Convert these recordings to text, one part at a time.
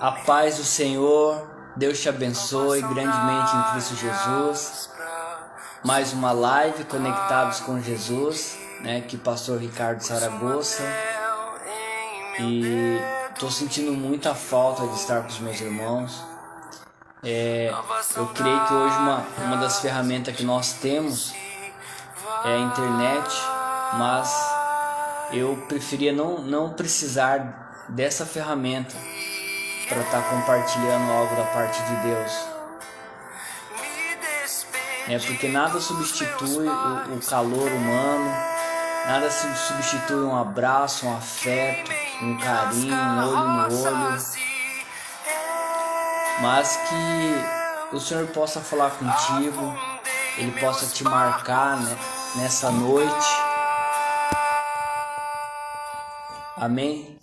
A paz do Senhor, Deus te abençoe grandemente em Cristo Jesus. Mais uma live Conectados com Jesus, né? Que pastor Ricardo Saragossa. E estou sentindo muita falta de estar com os meus irmãos. Eu creio que hoje uma das ferramentas que nós temos é a internet, mas eu preferia não precisar dessa ferramenta para estar compartilhando algo da parte de Deus. Porque nada substitui o calor humano, nada substitui um abraço, um afeto, um carinho, um olho no olho. Mas que o Senhor possa falar contigo, Ele possa te marcar, né, nessa noite. Amém?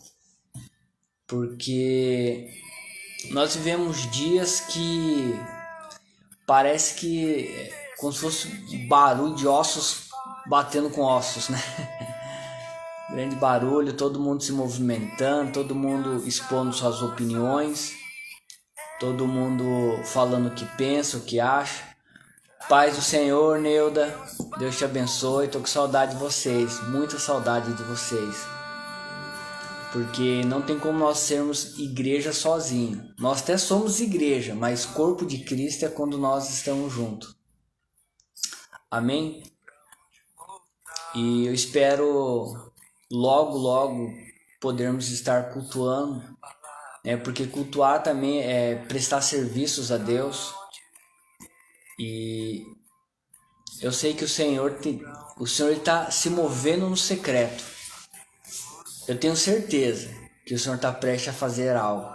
Porque nós vivemos dias que parece que como se fosse barulho de ossos batendo com ossos, né? Grande barulho, todo mundo se movimentando, todo mundo expondo suas opiniões, todo mundo falando o que pensa, o que acha. Paz do Senhor, Neuda, Deus te abençoe, tô com saudade de vocês, muita saudade de vocês. Porque não tem como nós sermos igreja sozinhos. Nós até somos igreja, mas corpo de Cristo é quando nós estamos juntos. Amém? E eu espero logo podermos estar cultuando, porque cultuar também é prestar serviços a Deus. E eu sei que o Senhor está se movendo no secreto. Eu tenho certeza que o Senhor está prestes a fazer algo.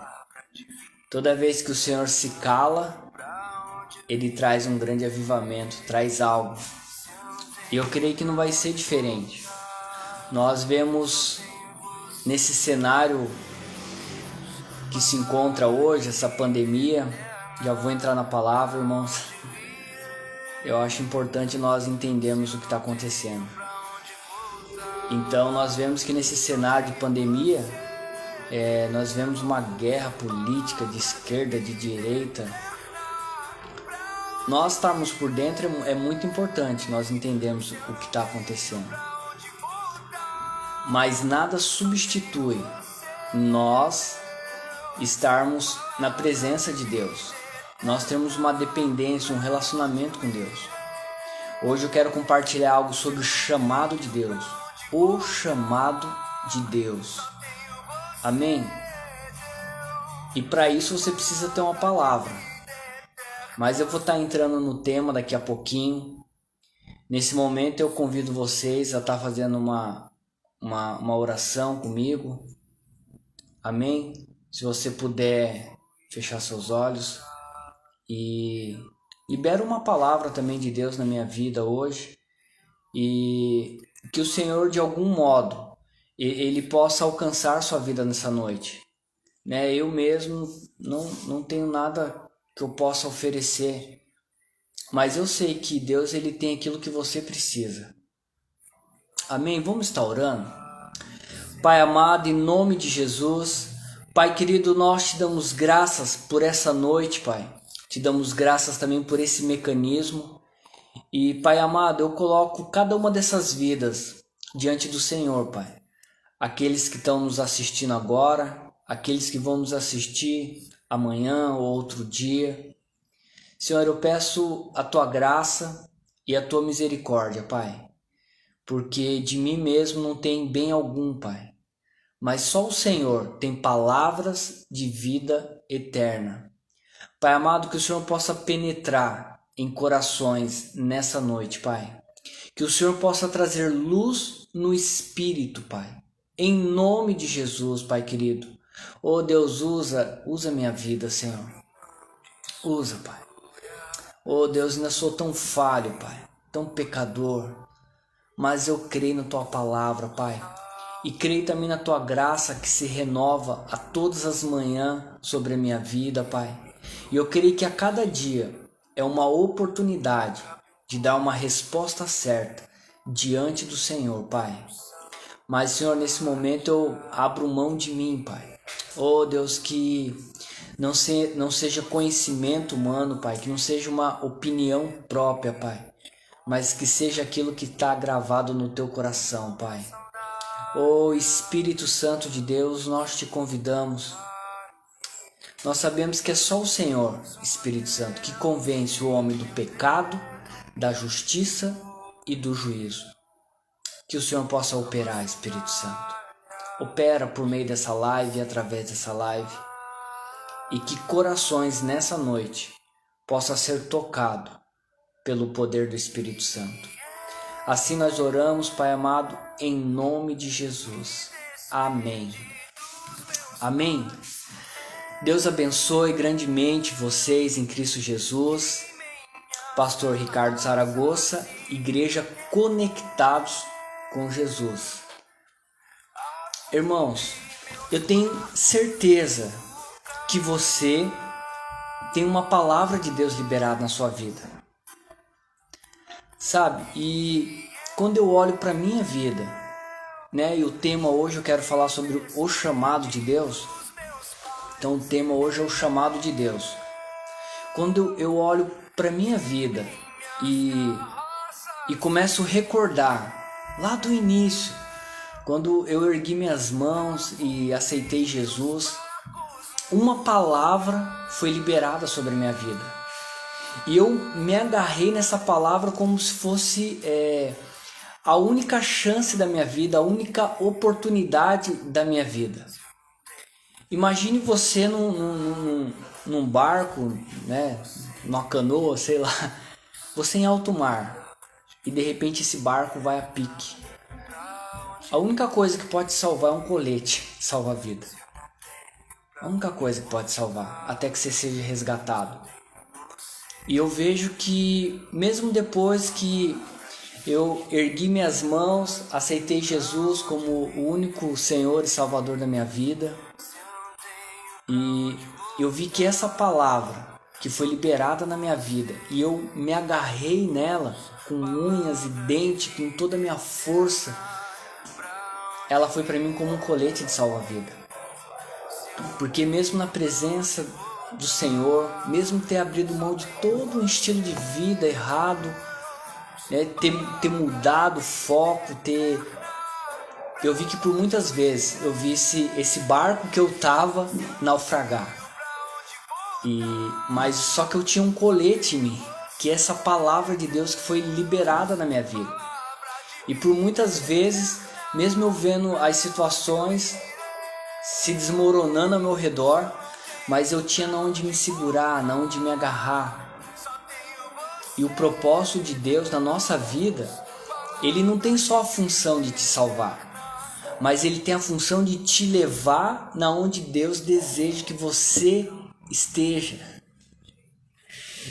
Toda vez que o Senhor se cala, Ele traz um grande avivamento, traz algo. E eu creio que não vai ser diferente. Nós vemos nesse cenário que se encontra hoje, essa pandemia, já vou entrar na palavra, irmãos. Eu acho importante nós entendermos o que está acontecendo. Então nós vemos que nesse cenário de pandemia, nós vemos uma guerra política de esquerda, de direita. Nós estarmos por dentro é muito importante, nós entendemos o que está acontecendo. Mas nada substitui nós estarmos na presença de Deus. Nós temos uma dependência, um relacionamento com Deus. Hoje eu quero compartilhar algo sobre o chamado de Deus. O chamado de Deus. Amém? E para isso você precisa ter uma palavra. Mas eu vou estar entrando no tema daqui a pouquinho. Nesse momento eu convido vocês a estar fazendo uma oração comigo. Amém? Se você puder fechar seus olhos e libera uma palavra também de Deus na minha vida hoje. E que o Senhor, de algum modo, Ele possa alcançar sua vida nessa noite. Eu mesmo não tenho nada que eu possa oferecer, mas eu sei que Deus Ele tem aquilo que você precisa. Amém? Vamos estar orando? Pai amado, em nome de Jesus, Pai querido, nós te damos graças por essa noite, Pai. Te damos graças também por esse mecanismo. E, Pai amado, eu coloco cada uma dessas vidas diante do Senhor, Pai. Aqueles que estão nos assistindo agora, aqueles que vão nos assistir amanhã ou outro dia. Senhor, eu peço a Tua graça e a Tua misericórdia, Pai. Porque de mim mesmo não tem bem algum, Pai. Mas só o Senhor tem palavras de vida eterna. Pai amado, que o Senhor possa penetrar em corações nessa noite, Pai. Que o Senhor possa trazer luz no Espírito, Pai. Em nome de Jesus, Pai querido. Oh Deus, usa minha vida, Senhor. Usa, Pai. Oh Deus, ainda sou tão falho, Pai. Tão pecador. Mas eu creio na Tua palavra, Pai. E creio também na Tua graça que se renova a todas as manhãs sobre a minha vida, Pai. E eu creio que a cada dia é uma oportunidade de dar uma resposta certa diante do Senhor, Pai. Mas, Senhor, nesse momento eu abro mão de mim, Pai. Oh, Deus, que não seja conhecimento humano, Pai, que não seja uma opinião própria, Pai, mas que seja aquilo que está gravado no teu coração, Pai. Ó Espírito Santo de Deus, nós te convidamos. Nós sabemos que é só o Senhor, Espírito Santo, que convence o homem do pecado, da justiça e do juízo. Que o Senhor possa operar, Espírito Santo. Opera por meio dessa live e através dessa live. E que corações nessa noite possam ser tocados pelo poder do Espírito Santo. Assim nós oramos, Pai amado, em nome de Jesus. Amém. Amém. Deus abençoe grandemente vocês em Cristo Jesus. Pastor Ricardo Zaragoza, Igreja Conectados com Jesus. Irmãos, eu tenho certeza que você tem uma palavra de Deus liberada na sua vida. Sabe? E quando eu olho para a minha vida, né? E o tema hoje eu quero falar sobre o chamado de Deus. Então o tema hoje é o chamado de Deus. Quando eu olho para a minha vida e começo a recordar lá do início, quando eu ergui minhas mãos e aceitei Jesus, uma palavra foi liberada sobre a minha vida. E eu me agarrei nessa palavra como se fosse a única chance da minha vida, a única oportunidade da minha vida. Imagine você num barco, né, numa canoa, sei lá, você em alto mar e de repente esse barco vai a pique. A única coisa que pode salvar é um colete salva-vida. A única coisa que pode salvar, até que você seja resgatado. E eu vejo que mesmo depois que eu ergui minhas mãos, aceitei Jesus como o único Senhor e Salvador da minha vida, e eu vi que essa palavra que foi liberada na minha vida, e eu me agarrei nela com unhas e dentes, com toda a minha força, ela foi para mim como um colete de salva-vida. Porque mesmo na presença do Senhor, mesmo ter abrido mão de todo um estilo de vida errado, né, ter mudado o foco, eu vi que por muitas vezes eu vi esse barco que eu estava naufragar. Mas só que eu tinha um colete em mim, que é essa palavra de Deus que foi liberada na minha vida. E por muitas vezes, mesmo eu vendo as situações se desmoronando ao meu redor, mas eu tinha onde me segurar, onde me agarrar. E o propósito de Deus na nossa vida, ele não tem só a função de te salvar, mas ele tem a função de te levar na onde Deus deseja que você esteja.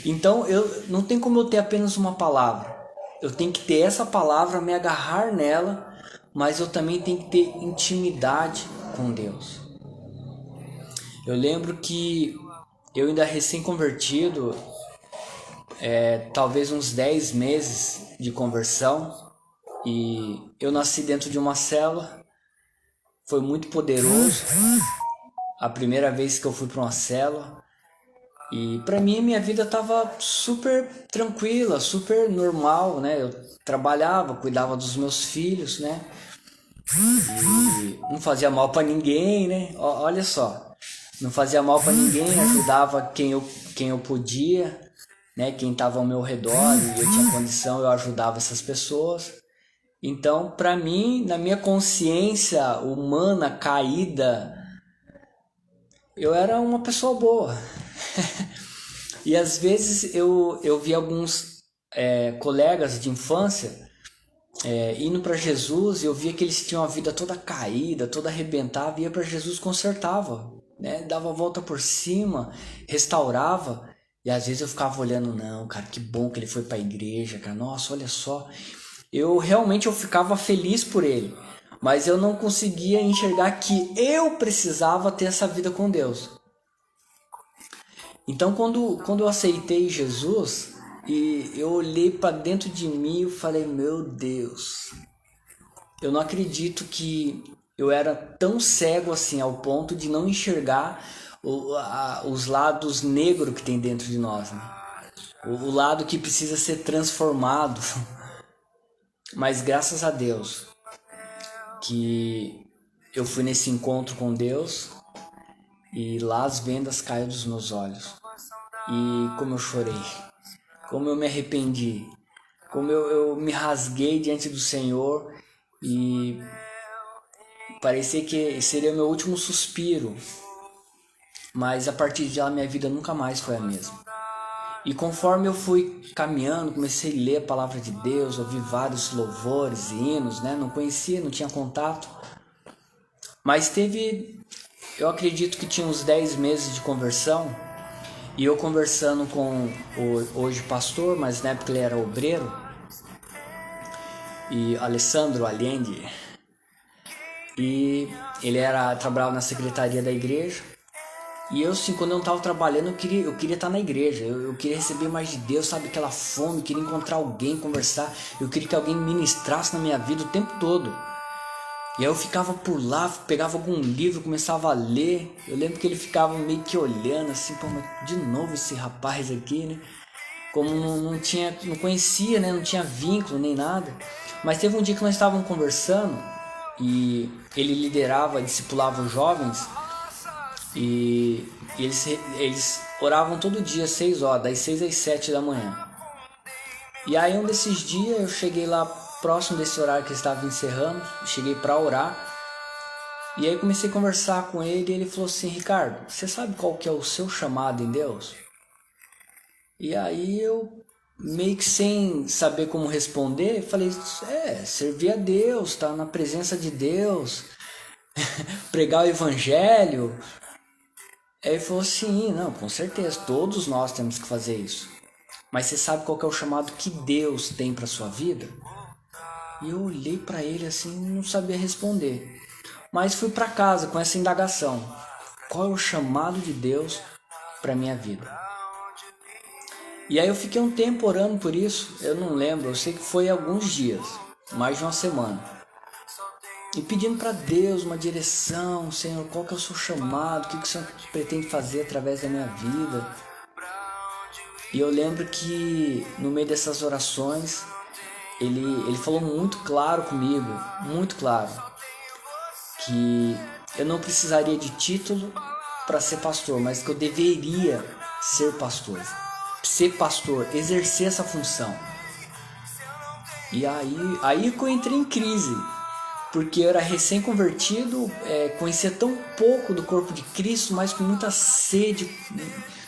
Então não tem como eu ter apenas uma palavra. Eu tenho que ter essa palavra, me agarrar nela, mas eu também tenho que ter intimidade com Deus. Eu lembro que eu ainda recém-convertido, talvez uns 10 meses de conversão, e eu nasci dentro de uma célula. Foi muito poderoso a primeira vez que eu fui para uma célula, e para mim minha vida estava super tranquila, super normal, né? Eu trabalhava, cuidava dos meus filhos, né? E não fazia mal para ninguém, né? Olha só, não fazia mal para ninguém, ajudava quem eu podia, né? Quem estava ao meu redor e eu tinha condição, eu ajudava essas pessoas. Então, para mim, na minha consciência humana caída, eu era uma pessoa boa. E às vezes eu vi alguns colegas de infância indo para Jesus, e eu via que eles tinham a vida toda caída, toda arrebentada, ia para Jesus, consertava, né? Dava a volta por cima, restaurava. E às vezes eu ficava olhando, não, cara, que bom que ele foi para a igreja, cara, nossa, olha só. Eu ficava feliz por ele, mas eu não conseguia enxergar que eu precisava ter essa vida com Deus. Então quando eu aceitei Jesus e eu olhei para dentro de mim, eu falei, meu Deus, eu não acredito que eu era tão cego assim ao ponto de não enxergar os lados negros que tem dentro de nós, né? O lado que precisa ser transformado. Mas graças a Deus que eu fui nesse encontro com Deus e lá as vendas caíram dos meus olhos. E como eu chorei, como eu me arrependi, como eu me rasguei diante do Senhor e parecia que seria meu último suspiro. Mas a partir de lá minha vida nunca mais foi a mesma. E conforme eu fui caminhando, comecei a ler a palavra de Deus, ouvi vários louvores e hinos, né? Não conhecia, não tinha contato. Mas eu acredito que tinha uns 10 meses de conversão. E eu conversando com o hoje pastor, mas na época ele era obreiro, e Alessandro Allende. E ele trabalhava na secretaria da igreja. E eu, assim, quando eu não estava trabalhando, eu queria estar na igreja. Eu queria receber mais de Deus, sabe? Aquela fome, eu queria encontrar alguém, conversar. Eu queria que alguém ministrasse na minha vida o tempo todo. E aí eu ficava por lá, pegava algum livro, começava a ler. Eu lembro que ele ficava meio que olhando assim, pô, mas de novo esse rapaz aqui, né? Como não conhecia, né? Não tinha vínculo nem nada. Mas teve um dia que nós estávamos conversando e ele liderava, discipulava os jovens. E eles oravam todo dia, 6 horas, das 6 às 7 da manhã. E aí um desses dias eu cheguei lá próximo desse horário que estava encerrando, cheguei para orar. E aí comecei a conversar com ele e ele falou assim: Ricardo, você sabe qual que é o seu chamado em Deus? E aí eu, meio que sem saber como responder, falei: servir a Deus, estar na presença de Deus, pregar o evangelho. Aí ele falou: sim, não, com certeza, todos nós temos que fazer isso. Mas você sabe qual que é o chamado que Deus tem para sua vida? E eu olhei para ele assim, não sabia responder. Mas fui para casa com essa indagação: qual é o chamado de Deus para minha vida? E aí eu fiquei um tempo orando por isso, eu não lembro, eu sei que foi alguns dias, mais de uma semana. E pedindo para Deus uma direção: Senhor, qual que é o seu chamado? O que o Senhor pretende fazer através da minha vida? E eu lembro que no meio dessas orações, ele falou muito claro comigo, muito claro, que eu não precisaria de título para ser pastor, mas que eu deveria ser pastor, exercer essa função. E aí que eu entrei em crise, porque eu era recém-convertido, conhecia tão pouco do corpo de Cristo, mas com muita sede.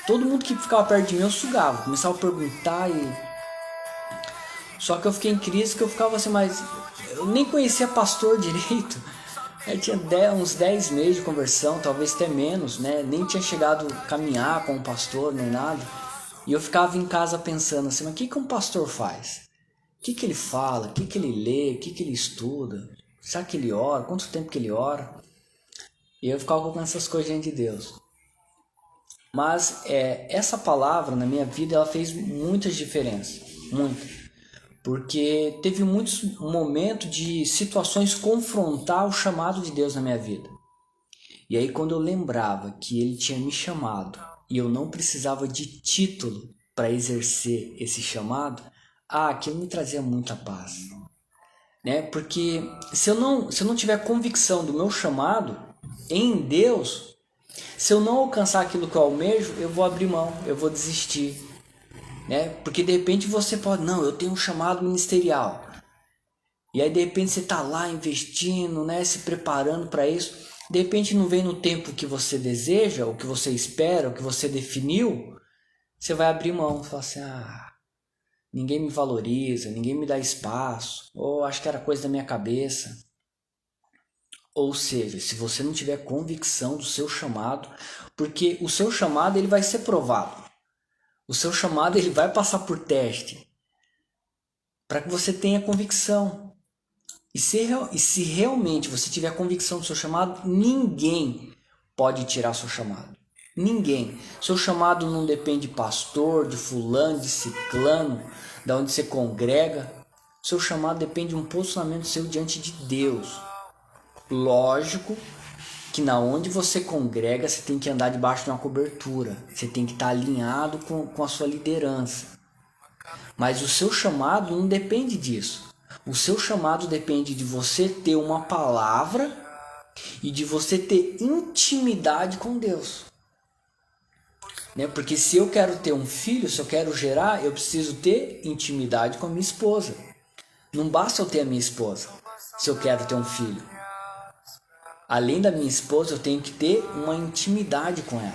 Todo mundo que ficava perto de mim eu sugava, começava a perguntar Só que eu fiquei em crise, que eu ficava assim, mas eu nem conhecia pastor direito. Eu tinha uns 10 meses de conversão, talvez até menos, né? Nem tinha chegado a caminhar com um pastor, nem nada. E eu ficava em casa pensando assim: mas o que um pastor faz? O que ele fala? O que ele lê? O que ele estuda? Será que ele ora? Quanto tempo que ele ora? E eu ficava com essas coisas diante de Deus. Mas essa palavra na minha vida, ela fez muitas diferenças. Muito. Porque teve muitos momentos de situações confrontar o chamado de Deus na minha vida. E aí quando eu lembrava que Ele tinha me chamado e eu não precisava de título para exercer esse chamado, aquilo me trazia muita paz. Né? Porque se eu não tiver convicção do meu chamado em Deus, se eu não alcançar aquilo que eu almejo, eu vou abrir mão, eu vou desistir. Né? Porque de repente você pode: não, eu tenho um chamado ministerial. E aí de repente você está lá investindo, né, se preparando para isso. De repente não vem no tempo que você deseja, o que você espera, o que você definiu. Você vai abrir mão, falar assim: ninguém me valoriza, ninguém me dá espaço, ou acho que era coisa da minha cabeça. Ou seja, se você não tiver convicção do seu chamado, porque o seu chamado ele vai ser provado. O seu chamado ele vai passar por teste para que você tenha convicção. E se realmente você tiver convicção do seu chamado, ninguém pode tirar seu chamado. Ninguém. Seu chamado não depende de pastor, de fulano, de ciclano, de onde você congrega. Seu chamado depende de um posicionamento seu diante de Deus. Lógico que na onde você congrega, você tem que andar debaixo de uma cobertura. Você tem que estar alinhado com a sua liderança. Mas o seu chamado não depende disso. O seu chamado depende de você ter uma palavra e de você ter intimidade com Deus. Né? Porque se eu quero ter um filho, se eu quero gerar, eu preciso ter intimidade com a minha esposa. Não basta eu ter a minha esposa se eu quero ter um filho. Além da minha esposa, eu tenho que ter uma intimidade com ela.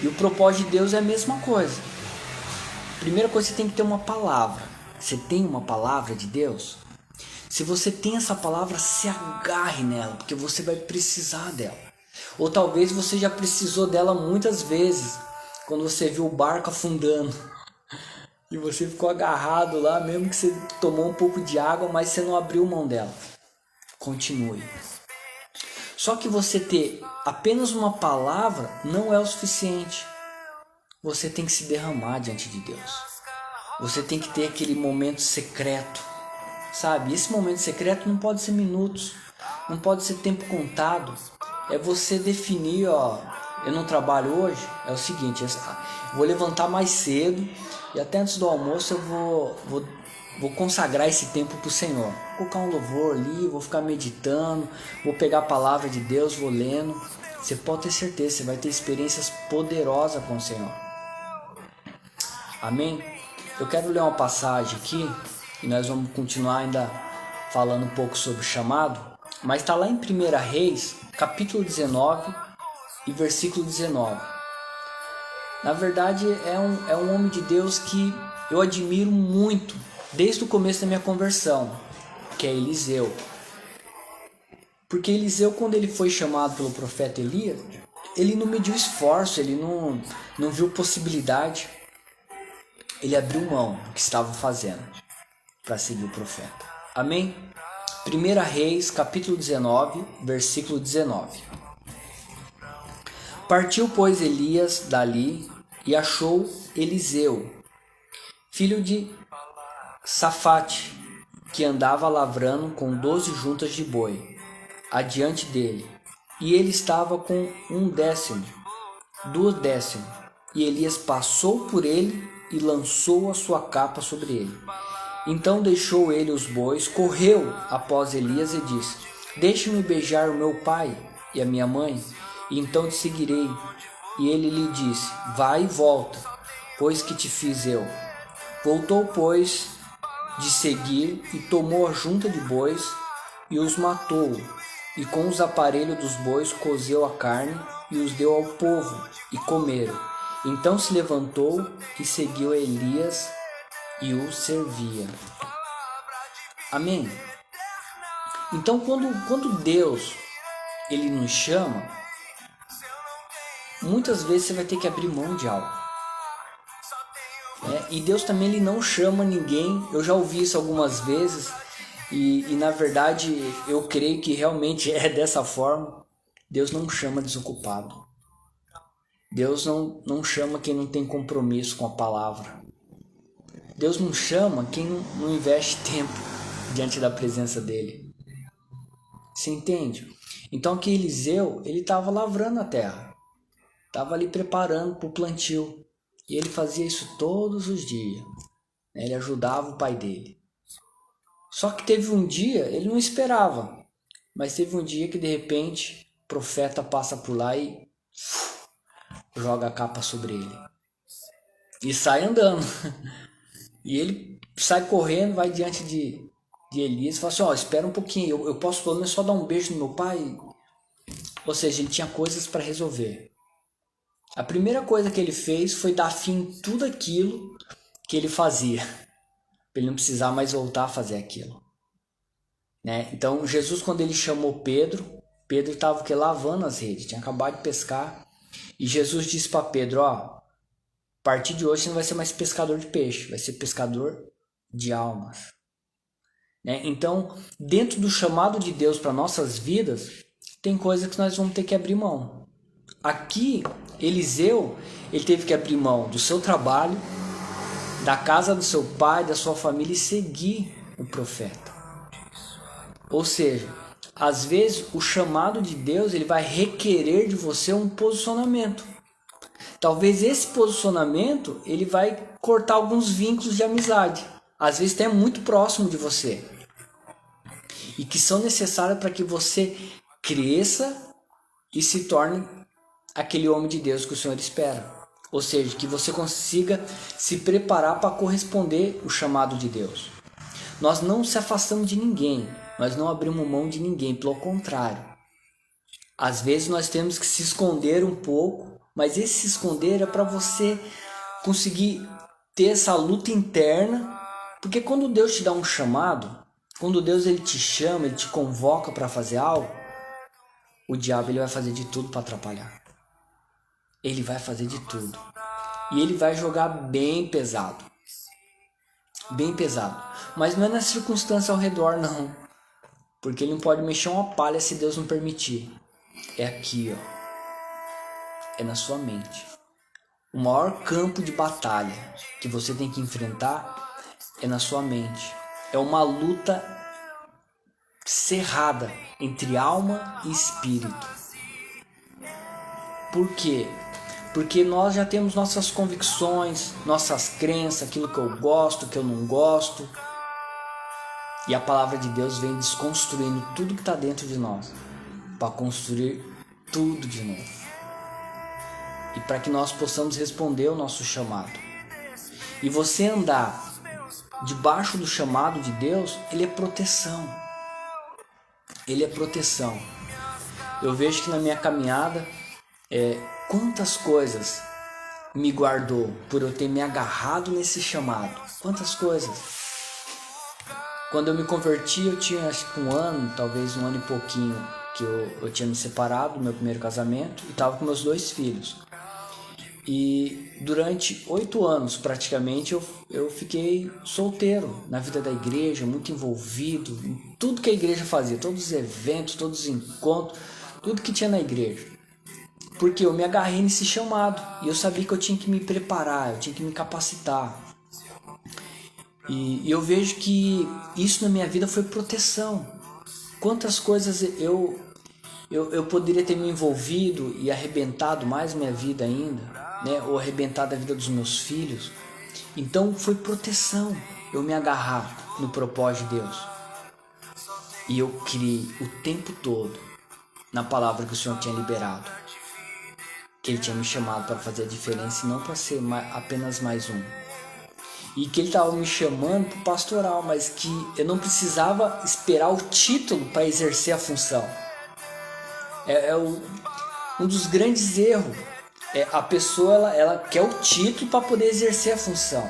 E o propósito de Deus é a mesma coisa. Primeira coisa, você tem que ter uma palavra. Você tem uma palavra de Deus? Se você tem essa palavra, se agarre nela, porque você vai precisar dela. Ou talvez você já precisou dela muitas vezes, quando você viu o barco afundando. E você ficou agarrado lá, mesmo que você tomou um pouco de água, mas você não abriu mão dela. Continue. Só que você ter apenas uma palavra não é o suficiente. Você tem que se derramar diante de Deus. Você tem que ter aquele momento secreto. Sabe? Esse momento secreto não pode ser minutos. Não pode ser tempo contado. É você definir, eu não trabalho hoje. É o seguinte, eu vou levantar mais cedo. E até antes do almoço eu vou consagrar esse tempo para o Senhor. Vou colocar um louvor ali, vou ficar meditando, vou pegar a palavra de Deus, vou lendo. Você pode ter certeza, você vai ter experiências poderosas com o Senhor. Amém? Eu quero ler uma passagem aqui e nós vamos continuar ainda falando um pouco sobre o chamado. Mas está lá em 1 Reis, capítulo 19 e versículo 19. Na verdade, é um homem de Deus que eu admiro muito desde o começo da minha conversão, que é Eliseu. Porque Eliseu, quando ele foi chamado pelo profeta Elias, ele não mediu esforço, ele não viu possibilidade. Ele abriu mão do que estava fazendo para seguir o profeta. Amém? 1 Reis, capítulo 19, versículo 19. Partiu, pois, Elias dali e achou Eliseu, filho de Safate, que andava lavrando com 12 juntas de boi, adiante dele. E ele estava com 1/10, 2/10. E Elias passou por ele e lançou a sua capa sobre ele. Então deixou ele os bois, correu após Elias e disse: Deixe-me beijar o meu pai e a minha mãe, e então te seguirei. E ele lhe disse: Vai e volta, pois que te fiz eu. Voltou, pois, de seguir, e tomou a junta de bois, e os matou, e com os aparelhos dos bois cozeu a carne, e os deu ao povo, e comeram. Então se levantou e seguiu Elias, e o servia. Amém? Então quando Deus ele nos chama, muitas vezes você vai ter que abrir mão de algo. E Deus também ele não chama ninguém. Eu já ouvi isso algumas vezes e na verdade eu creio que realmente é dessa forma. Deus não chama desocupado. Deus não chama quem não tem compromisso com a palavra. Deus não chama quem não investe tempo diante da presença dele. Você entende? Então aqui Eliseu, ele estava lavrando a terra. Estava ali preparando para o plantio. E ele fazia isso todos os dias. Ele ajudava o pai dele. Só que teve um dia, ele não esperava. Mas teve um dia que de repente o profeta passa por lá e joga a capa sobre ele. E sai andando. E ele sai correndo, vai diante de Elias e fala assim, espera um pouquinho, eu posso pelo menos só dar um beijo no meu pai? Ou seja, ele tinha coisas para resolver. A primeira coisa que ele fez foi dar fim em tudo aquilo que ele fazia, para ele não precisar mais voltar a fazer aquilo. Então Jesus, quando ele chamou Pedro estava lavando as redes, tinha acabado de pescar, e Jesus disse para Pedro, a partir de hoje você não vai ser mais pescador de peixe, vai ser pescador de almas. Então, dentro do chamado de Deus para nossas vidas, tem coisas que nós vamos ter que abrir mão. Aqui, Eliseu, ele teve que abrir mão do seu trabalho, da casa do seu pai, da sua família e seguir o profeta. Ou seja, Às vezes o chamado de Deus ele vai requerer de você um posicionamento. Talvez esse posicionamento ele vai cortar alguns vínculos de amizade. Às vezes até muito próximo de você. E que são necessários para que você cresça e se torne aquele homem de Deus que o Senhor espera. Ou seja, que você consiga se preparar para corresponder o chamado de Deus. Nós não se afastamos de ninguém, nós não abrimos mão de ninguém, pelo contrário. Às vezes nós temos que se esconder um pouco, mas esse se esconder é para você conseguir ter essa luta interna, porque quando Deus te dá um chamado, quando Deus ele te chama, ele te convoca para fazer algo, o diabo ele vai fazer de tudo para atrapalhar. Ele vai fazer de tudo. E ele vai jogar bem pesado. Bem pesado. Mas não é na circunstância ao redor, não. Porque ele não pode mexer uma palha se Deus não permitir. É aqui, ó. É na sua mente. O maior campo de batalha que você tem que enfrentar é na sua mente. É uma luta cerrada entre alma e espírito. Por quê? Porque nós já temos nossas convicções, nossas crenças, aquilo que eu gosto, que eu não gosto. E a palavra de Deus vem desconstruindo tudo que está dentro de nós para construir tudo de novo. E para que nós possamos responder ao nosso chamado. E você andar debaixo do chamado de Deus, ele é proteção. Ele é proteção. Eu vejo que na minha caminhada, quantas coisas me guardou por eu ter me agarrado nesse chamado. Quantas coisas. Quando eu me converti, eu tinha acho que um ano, talvez um ano e pouquinho, que eu tinha me separado do meu primeiro casamento e estava com meus 2 filhos. E durante 8 anos, praticamente, eu fiquei solteiro na vida da igreja, muito envolvido em tudo que a igreja fazia, todos os eventos, todos os encontros, tudo que tinha na igreja. Porque eu me agarrei nesse chamado e eu sabia que eu tinha que me preparar, eu tinha que me capacitar. E eu vejo que isso na minha vida foi proteção. Quantas coisas eu poderia ter me envolvido e arrebentado mais minha vida ainda, né? Ou arrebentado a vida dos meus filhos. Então foi proteção eu me agarrar no propósito de Deus. E eu criei o tempo todo na palavra que o Senhor tinha liberado. Que Ele tinha me chamado para fazer a diferença e não para ser apenas mais um. E que Ele estava me chamando para o pastoral, mas que eu não precisava esperar o título para exercer a função. Um dos grandes erros. A pessoa ela quer o título para poder exercer a função.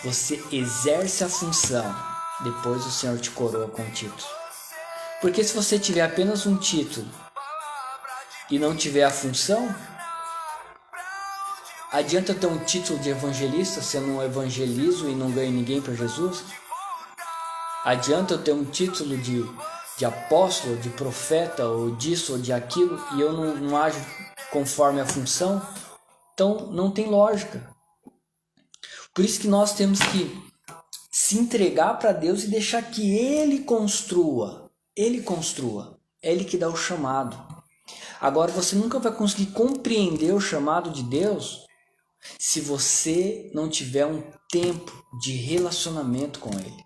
Você exerce a função, depois o Senhor te coroa com o título. Porque se você tiver apenas um título e não tiver a função, adianta eu ter um título de evangelista se eu não evangelizo e não ganho ninguém para Jesus? Adianta eu ter um título de apóstolo, de profeta, ou disso ou de aquilo, e eu não ajo conforme a função? Então não tem lógica. Por isso que nós temos que se entregar para Deus e deixar que Ele construa. Ele construa. É Ele que dá o chamado. Agora você nunca vai conseguir compreender o chamado de Deus se você não tiver um tempo de relacionamento com Ele.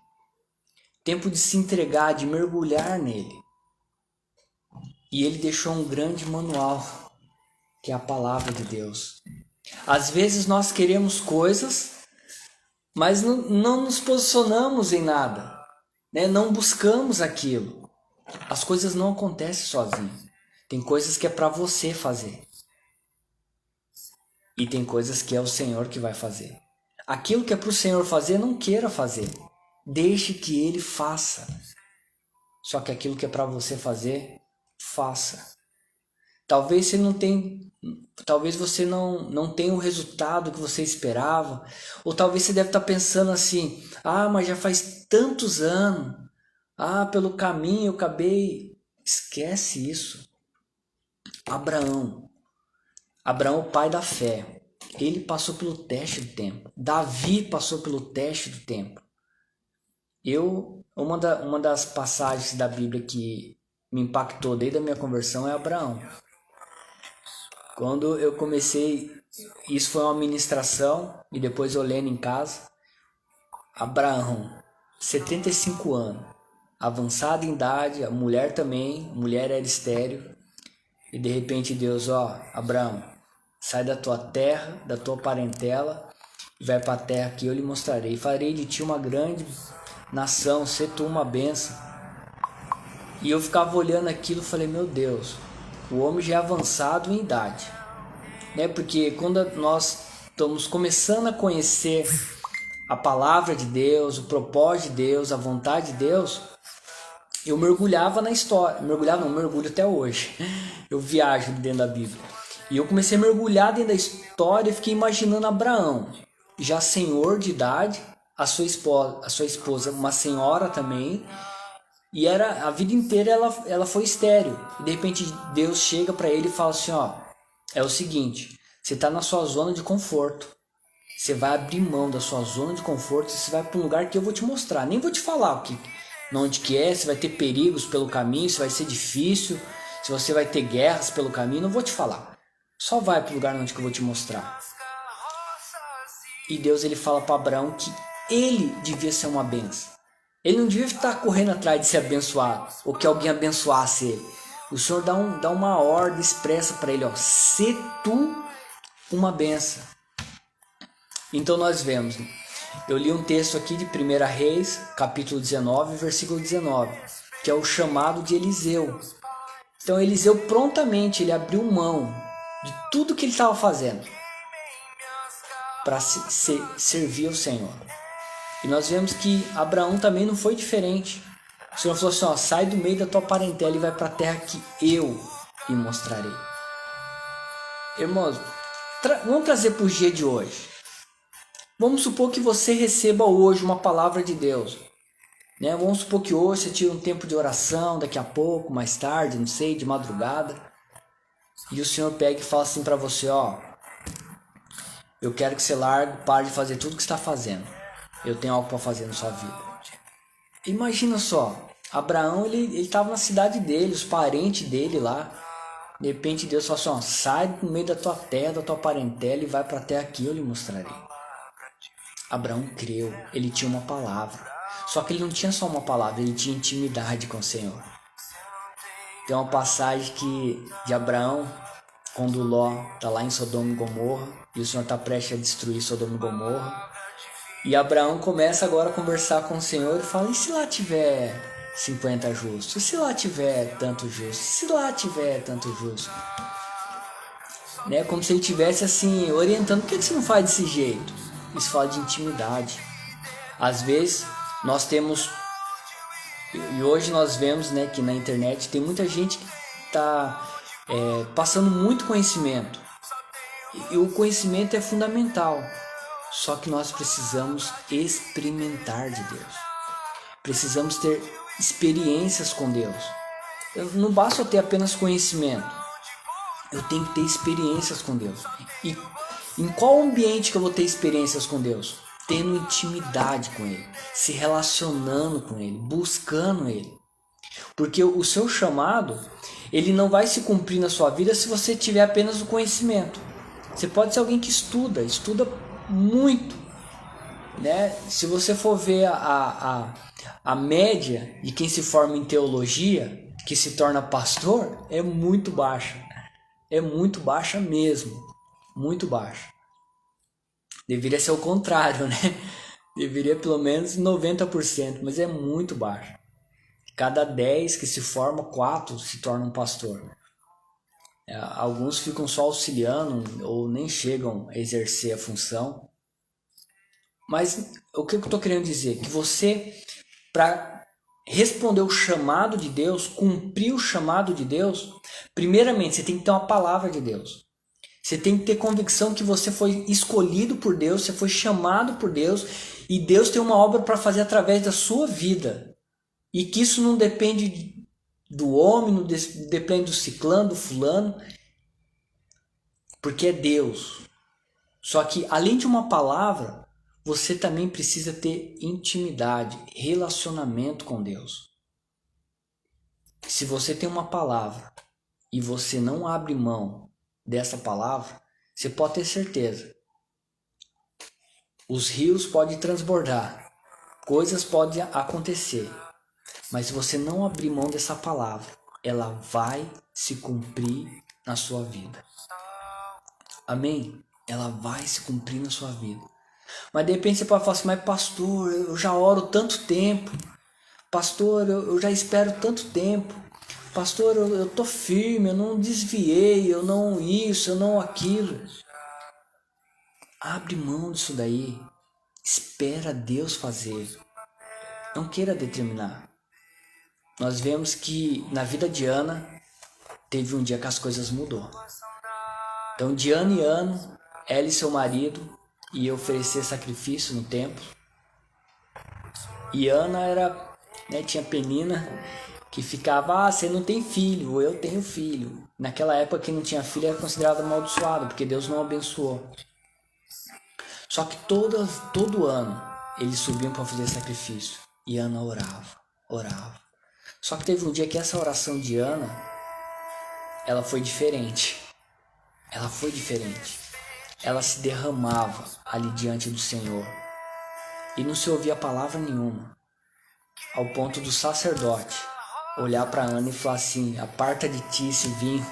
Tempo de se entregar, de mergulhar nele. E Ele deixou um grande manual, que é a palavra de Deus. Às vezes nós queremos coisas, mas não nos posicionamos em nada, né? Não buscamos aquilo. As coisas não acontecem sozinhas. Tem coisas que é para você fazer. E tem coisas que é o Senhor que vai fazer. Aquilo que é para o Senhor fazer, não queira fazer. Deixe que Ele faça. Só que aquilo que é para você fazer, faça. Talvez você não tenha o resultado que você esperava, ou talvez você deve estar pensando assim: mas já faz tantos anos, pelo caminho eu acabei. Esquece isso. Abraão, o pai da fé, ele passou pelo teste do tempo. Davi passou pelo teste do tempo. Uma das passagens da Bíblia que me impactou desde a minha conversão é Abraão. Quando eu comecei, isso foi uma ministração e depois eu lendo em casa. Abraão, 75 anos, avançado em idade, a mulher também, a mulher era estéril. E de repente Deus, Abraão, sai da tua terra, da tua parentela e vai para a terra que eu lhe mostrarei. Farei de ti uma grande nação, ser tu uma bênção. E eu ficava olhando aquilo e falei, meu Deus, o homem já é avançado em idade, né? Porque quando nós estamos começando a conhecer a palavra de Deus, o propósito de Deus, a vontade de Deus, eu mergulhava na história. Mergulho até hoje. Eu viajo dentro da Bíblia. E eu comecei a mergulhar dentro da história e fiquei imaginando Abraão, já senhor de idade, a sua esposa uma senhora também, e era a vida inteira ela foi estéril. E de repente Deus chega para ele e fala assim, é o seguinte, você está na sua zona de conforto. Você vai abrir mão da sua zona de conforto e você vai para um lugar que eu vou te mostrar. Nem vou te falar onde que é, se vai ter perigos pelo caminho, se vai ser difícil, se você vai ter guerras pelo caminho, não vou te falar. Só vai para o lugar onde que eu vou te mostrar. E Deus ele fala para Abraão que ele devia ser uma bênção. Ele não devia estar correndo atrás de ser abençoado, ou que alguém abençoasse ele. O Senhor dá uma ordem expressa para ele, se tu uma bênção. Então nós vemos, eu li um texto aqui de 1 Reis, capítulo 19, versículo 19, que é o chamado de Eliseu. Então Eliseu prontamente ele abriu mão de tudo que ele estava fazendo para servir ao Senhor. E nós vemos que Abraão também não foi diferente. O Senhor falou assim, sai do meio da tua parentela e vai para a terra que eu lhe mostrarei. Irmãos, vamos trazer para o dia de hoje. Vamos supor que você receba hoje uma palavra de Deus, né? Vamos supor que hoje você tira um tempo de oração, daqui a pouco, mais tarde, não sei, de madrugada. E o Senhor pega e fala assim para você, eu quero que você largue, pare de fazer tudo que está fazendo. Eu tenho algo para fazer na sua vida. Imagina só, Abraão ele estava na cidade dele, os parentes dele lá. De repente Deus fala assim, sai do meio da tua terra, da tua parentela e vai para a terra que eu lhe mostrarei. Abraão creu, ele tinha uma palavra. Só que ele não tinha só uma palavra, ele tinha intimidade com o Senhor. Tem uma passagem de Abraão, quando Ló está lá em Sodoma e Gomorra, e o Senhor está prestes a destruir Sodoma e Gomorra. E Abraão começa agora a conversar com o Senhor e fala, e se lá tiver 50 justos? E se lá tiver tanto justo? E se lá tiver tanto justo? Né? Como se ele estivesse assim, orientando, por que você não faz desse jeito? Isso fala de intimidade. Às vezes nós temos, e hoje nós vemos, né, que na internet tem muita gente que está passando muito conhecimento. E o conhecimento é fundamental. Só que nós precisamos experimentar de Deus. Precisamos ter experiências com Deus. Não basta eu ter apenas conhecimento. Eu tenho que ter experiências com Deus. E em qual ambiente que eu vou ter experiências com Deus? Tendo intimidade com Ele, se relacionando com Ele, buscando Ele. Porque o seu chamado, ele não vai se cumprir na sua vida se você tiver apenas o conhecimento. Você pode ser alguém que estuda muito, né? Se você for ver a média de quem se forma em teologia, que se torna pastor, é muito baixa. É muito baixa mesmo. Muito baixa. Deveria ser o contrário, né? Deveria pelo menos 90%, mas é muito baixa. Cada 10 que se forma, 4 se tornam pastor. Alguns ficam só auxiliando ou nem chegam a exercer a função. Mas o que eu estou querendo dizer? Que você, para responder o chamado de Deus, cumprir o chamado de Deus, primeiramente você tem que ter uma palavra de Deus. Você tem que ter convicção que você foi escolhido por Deus, você foi chamado por Deus e Deus tem uma obra para fazer através da sua vida. E que isso não depende do homem, não depende do ciclano, do fulano, porque é Deus. Só que além de uma palavra, você também precisa ter intimidade, relacionamento com Deus. Se você tem uma palavra e você não abre mão dessa palavra, você pode ter certeza. Os rios podem transbordar, coisas podem acontecer, mas se você não abrir mão dessa palavra, ela vai se cumprir na sua vida. Amém? Ela vai se cumprir na sua vida. Mas de repente você pode falar assim, mas pastor, eu já oro tanto tempo. Pastor, eu já espero tanto tempo. Pastor, eu tô firme, eu não desviei, eu não isso, eu não aquilo. Abre mão disso daí. Espera Deus fazer. Não queira determinar. Nós vemos que na vida de Ana, teve um dia que as coisas mudou. Então de ano em ano, ela e seu marido iam oferecer sacrifício no templo. E Ana era, tinha Penina que ficava, você não tem filho, eu tenho filho. Naquela época quem não tinha filho era considerado amaldiçoado, porque Deus não abençoou. Só que todo ano eles subiam para fazer sacrifício. E Ana orava. Só que teve um dia que essa oração de Ana, ela foi diferente. Ela se derramava ali diante do Senhor. E não se ouvia palavra nenhuma. Ao ponto do sacerdote olhar para Ana e falar assim, aparta de ti esse vinho.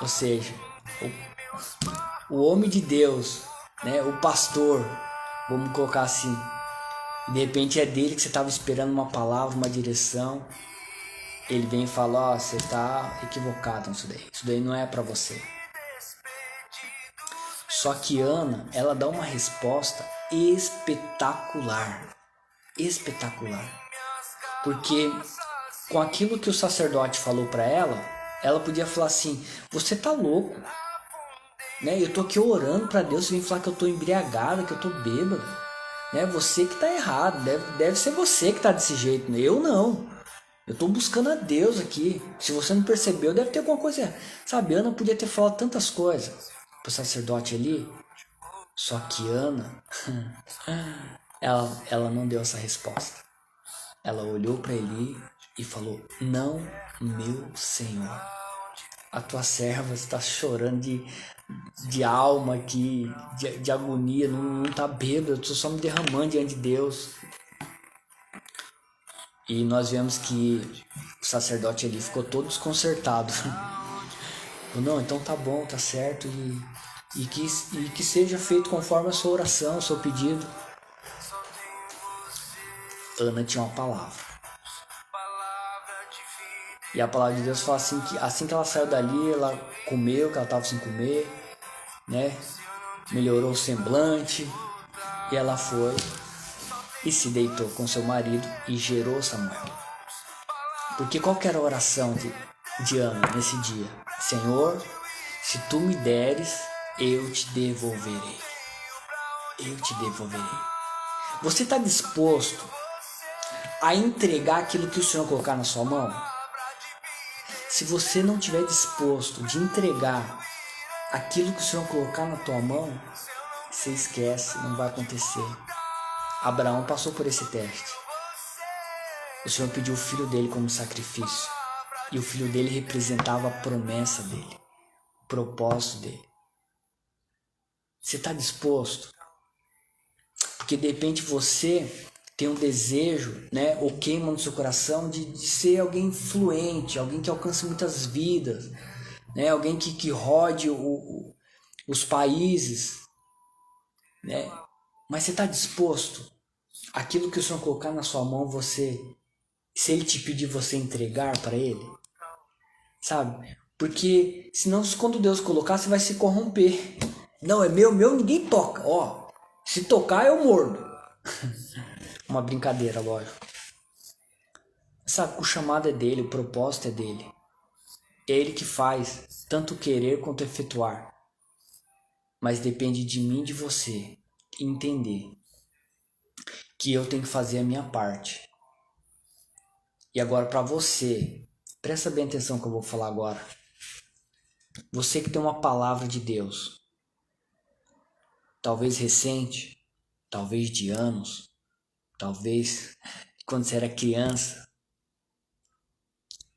Ou seja, o homem de Deus, o pastor, vamos colocar assim, de repente é dele que você estava esperando uma palavra, uma direção. Ele vem e fala, você está equivocado nisso daí. Isso daí não é para você. Só que Ana, ela dá uma resposta espetacular. Porque com aquilo que o sacerdote falou para ela podia falar assim, você tá louco. Eu tô aqui orando para Deus, você vem falar que eu tô embriagada, que eu tô bêbado. Você que tá errado, deve ser você que tá desse jeito, eu não. Eu tô buscando a Deus aqui. Se você não percebeu, deve ter alguma coisa. Sabe, Ana podia ter falado tantas coisas pro sacerdote ali. Só que Ana, ela não deu essa resposta. Ela olhou para Eli e falou, não, meu Senhor. A tua serva está chorando de alma aqui, de agonia, não tá bêbado, eu tô só me derramando diante de Deus. E nós vemos que o sacerdote ali ficou todo desconcertado. Não, então tá bom, tá certo. E que seja feito conforme a sua oração, o seu pedido. Ana tinha uma palavra. E a palavra de Deus fala assim, que assim que ela saiu dali, ela comeu, que ela estava sem comer, melhorou o semblante. E ela foi e se deitou com seu marido e gerou Samuel. Porque qual que era a oração de Ana nesse dia? Senhor, se tu me deres, eu te devolverei. Você está disposto a entregar aquilo que o Senhor colocar na sua mão? Se você não estiver disposto de entregar aquilo que o Senhor colocar na tua mão, você esquece, não vai acontecer. Abraão passou por esse teste. O Senhor pediu o filho dele como sacrifício. E o filho dele representava a promessa dele, o propósito dele. Você está disposto? Porque de repente você tem um desejo, ou queima no seu coração de ser alguém influente, alguém que alcance muitas vidas, alguém que rode os países, Mas você está disposto? Aquilo que o Senhor colocar na sua mão, se Ele te pedir, você entregar para Ele? Sabe? Porque senão quando Deus colocar, você vai se corromper. Não, é meu, ninguém toca. Se tocar eu mordo. Uma brincadeira, lógico. Sabe, o chamado é dele, o propósito é dele. É ele que faz, tanto querer quanto efetuar. Mas depende de mim e de você entender que eu tenho que fazer a minha parte. E agora para você, presta bem atenção no que eu vou falar agora. Você que tem uma palavra de Deus. talvez recente, talvez de anos, talvez quando você era criança.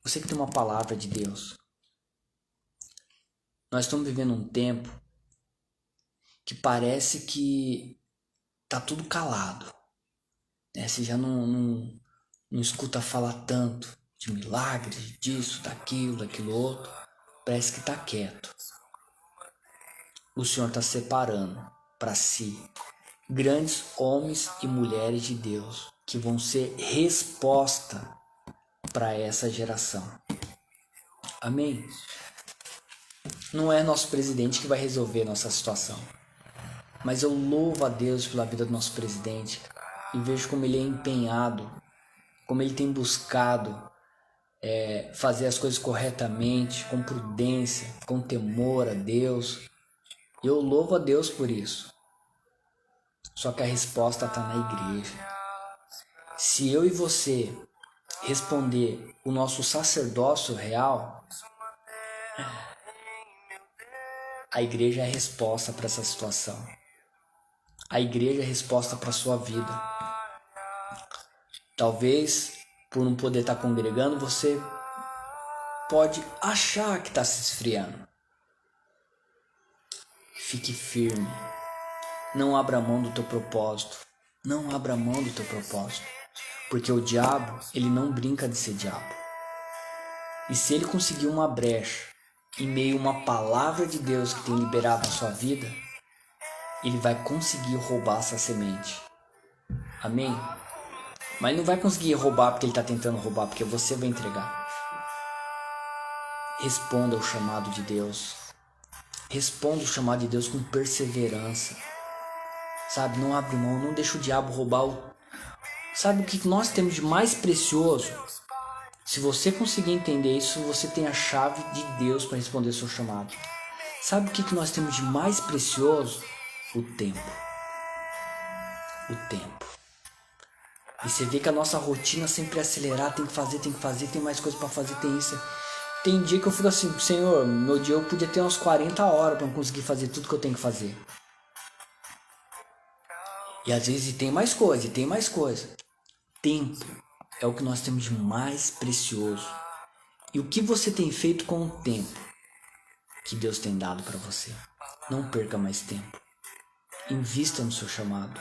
Você que tem uma palavra de Deus. Nós estamos vivendo um tempo que parece que tá tudo calado, né? Você já não escuta falar tanto de milagres, disso, daquilo outro. Parece que tá quieto. O Senhor está separando para si grandes homens e mulheres de Deus que vão ser resposta para essa geração. Amém? Não é nosso presidente que vai resolver nossa situação, mas eu louvo a Deus pela vida do nosso presidente e vejo como ele é empenhado, como ele tem buscado fazer as coisas corretamente, com prudência, com temor a Deus. Eu louvo a Deus por isso. Só que a resposta está na igreja. Se eu e você responder o nosso sacerdócio real, a igreja é a resposta para essa situação. A igreja é a resposta para a sua vida. Talvez, por não poder estar congregando, você pode achar que está se esfriando. Fique firme. Não abra mão do teu propósito. Não abra mão do teu propósito. Porque o diabo, ele não brinca de ser diabo. E se ele conseguir uma brecha em meio a uma palavra de Deus que tem liberado a sua vida, ele vai conseguir roubar essa semente. Amém? Mas não vai conseguir roubar porque ele está tentando roubar, porque você vai entregar. Responda ao chamado de Deus. Responda o chamado de Deus com perseverança. Sabe, não abre mão, não deixa o diabo roubar o... Sabe o que nós temos de mais precioso? Se você conseguir entender isso, você tem a chave de Deus para responder o seu chamado. Sabe o que nós temos de mais precioso? O tempo. O tempo. E você vê que a nossa rotina sempre é acelerar, tem que fazer, tem mais coisa para fazer, tem isso. Tem dia que eu fico assim, Senhor, meu dia eu podia ter umas 40 horas para conseguir fazer tudo que eu tenho que fazer. E às vezes tem mais coisa, Tempo é o que nós temos de mais precioso. E o que você tem feito com o tempo que Deus tem dado para você? Não perca mais tempo. Invista no seu chamado.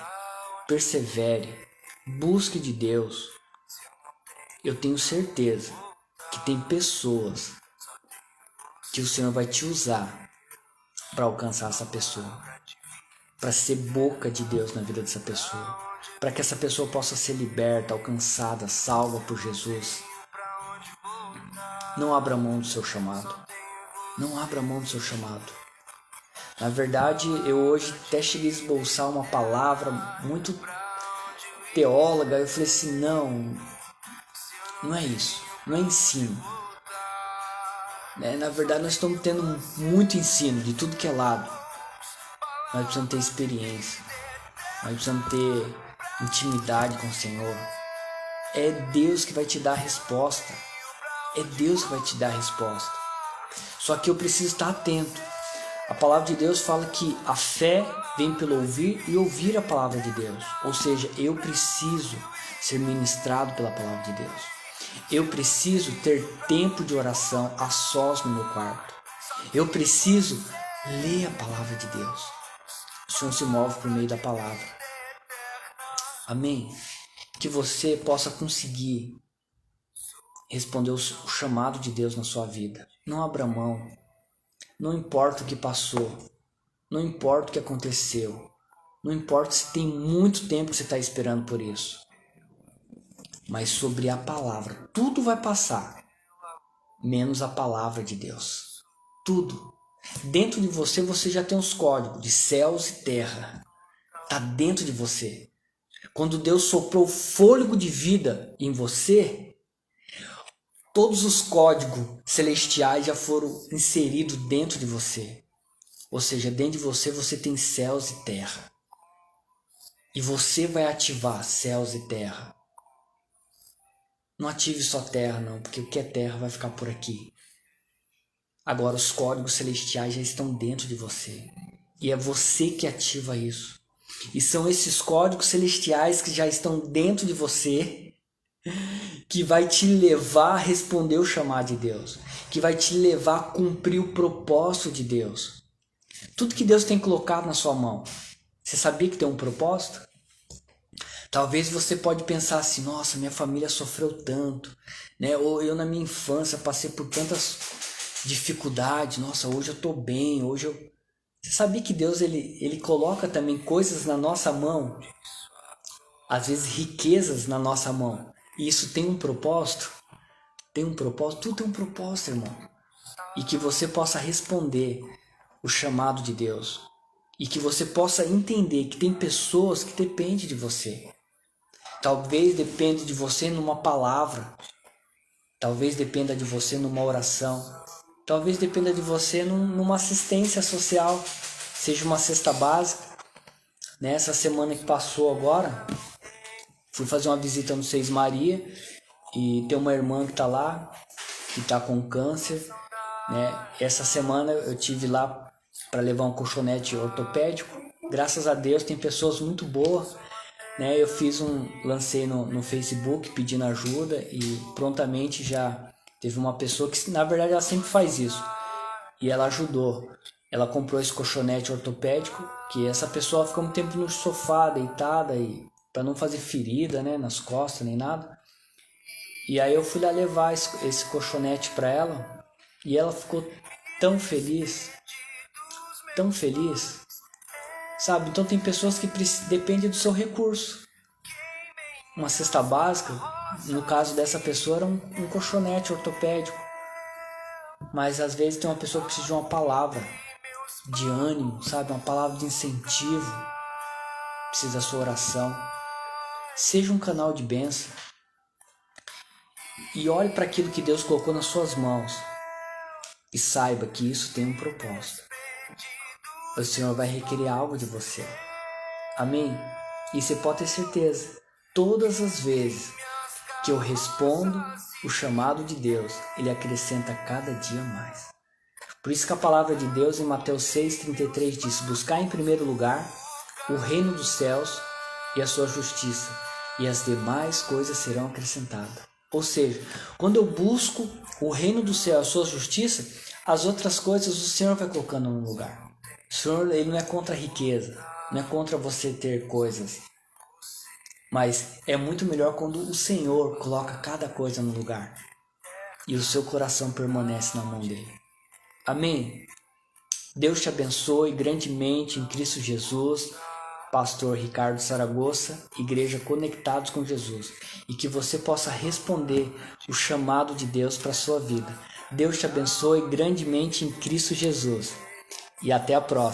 Persevere. Busque de Deus. Eu tenho certeza que tem pessoas que o Senhor vai te usar para alcançar essa pessoa, para ser boca de Deus na vida dessa pessoa, para que essa pessoa possa ser liberta, alcançada, salva por Jesus. Não abra mão do seu chamado. Não abra mão do seu chamado. Na verdade, eu hoje até cheguei a esboçar uma palavra muito teóloga. Eu falei assim, não é isso. Não é ensino. Na verdade, nós estamos tendo muito ensino de tudo que é lado. Nós precisamos ter experiência. Nós precisamos ter intimidade com o Senhor. É Deus que vai te dar a resposta. É Deus que vai te dar a resposta. Só que eu preciso estar atento. A palavra de Deus fala que a fé vem pelo ouvir e ouvir a palavra de Deus. Ou seja, eu preciso ser ministrado pela palavra de Deus. Eu preciso ter tempo de oração a sós no meu quarto. Eu preciso ler a palavra de Deus. O Senhor se move por meio da palavra. Amém? Que você possa conseguir responder o chamado de Deus na sua vida. Não abra mão. Não importa o que passou. Não importa o que aconteceu. Não importa se tem muito tempo que você está esperando por isso. Mas sobre a palavra, tudo vai passar, menos a palavra de Deus. Tudo. Dentro de você, você já tem os códigos de céus e terra. Está dentro de você. Quando Deus soprou o fôlego de vida em você, todos os códigos celestiais já foram inseridos dentro de você. Ou seja, dentro de você, você tem céus e terra. E você vai ativar céus e terra. Não ative só terra, não, porque o que é terra vai ficar por aqui. Agora os códigos celestiais já estão dentro de você. E é você que ativa isso. E são esses códigos celestiais que já estão dentro de você que vai te levar a responder o chamado de Deus, que vai te levar a cumprir o propósito de Deus. Tudo que Deus tem colocado na sua mão, você sabia que tem um propósito? Talvez você pode pensar assim, nossa, minha família sofreu tanto, né? Ou eu na minha infância passei por tantas dificuldades, nossa, hoje eu estou bem, hoje eu... Você sabia que Deus ele coloca também coisas na nossa mão, às vezes riquezas na nossa mão, e isso tem um propósito? Tem um propósito? Tudo tem um propósito, irmão. E que você possa responder o chamado de Deus. E que você possa entender que tem pessoas que dependem de você. Talvez dependa de você numa palavra. Talvez dependa de você numa oração. Talvez dependa de você numa assistência social. Seja uma cesta básica. Nessa semana que passou agora, fui fazer uma visita no Seis Maria. E tem uma irmã que está lá, que está com câncer, né? Essa semana eu tive lá para levar um colchonete ortopédico. Graças a Deus tem pessoas muito boas, né? Eu lancei no Facebook pedindo ajuda e prontamente já teve uma pessoa que, na verdade, ela sempre faz isso. E ela ajudou. Ela comprou esse colchonete ortopédico, que essa pessoa fica um tempo no sofá, deitada, e para não fazer ferida, né, nas costas nem nada. E aí eu fui lá levar esse colchonete para ela e ela ficou tão feliz, sabe? Então tem pessoas que dependem do seu recurso. Uma cesta básica, no caso dessa pessoa era um colchonete ortopédico. Mas às vezes tem uma pessoa que precisa de uma palavra de ânimo, sabe? Uma palavra de incentivo. Precisa da sua oração. Seja um canal de bênção. E olhe para aquilo que Deus colocou nas suas mãos. E saiba que isso tem um propósito. O Senhor vai requerer algo de você. Amém? E você pode ter certeza. Todas as vezes que eu respondo o chamado de Deus, Ele acrescenta cada dia mais. Por isso que a palavra de Deus em Mateus 6,33 diz: buscar em primeiro lugar o reino dos céus e a sua justiça, e as demais coisas serão acrescentadas. Ou seja, quando eu busco o reino do céu e a sua justiça, as outras coisas o Senhor vai colocando no lugar. O Senhor, Ele não é contra a riqueza, não é contra você ter coisas. Mas é muito melhor quando o Senhor coloca cada coisa no lugar e o seu coração permanece na mão dele. Amém? Deus te abençoe grandemente em Cristo Jesus. Pastor Ricardo Saragossa, Igreja Conectados com Jesus, e que você possa responder o chamado de Deus para a sua vida. Deus te abençoe grandemente em Cristo Jesus e até a próxima.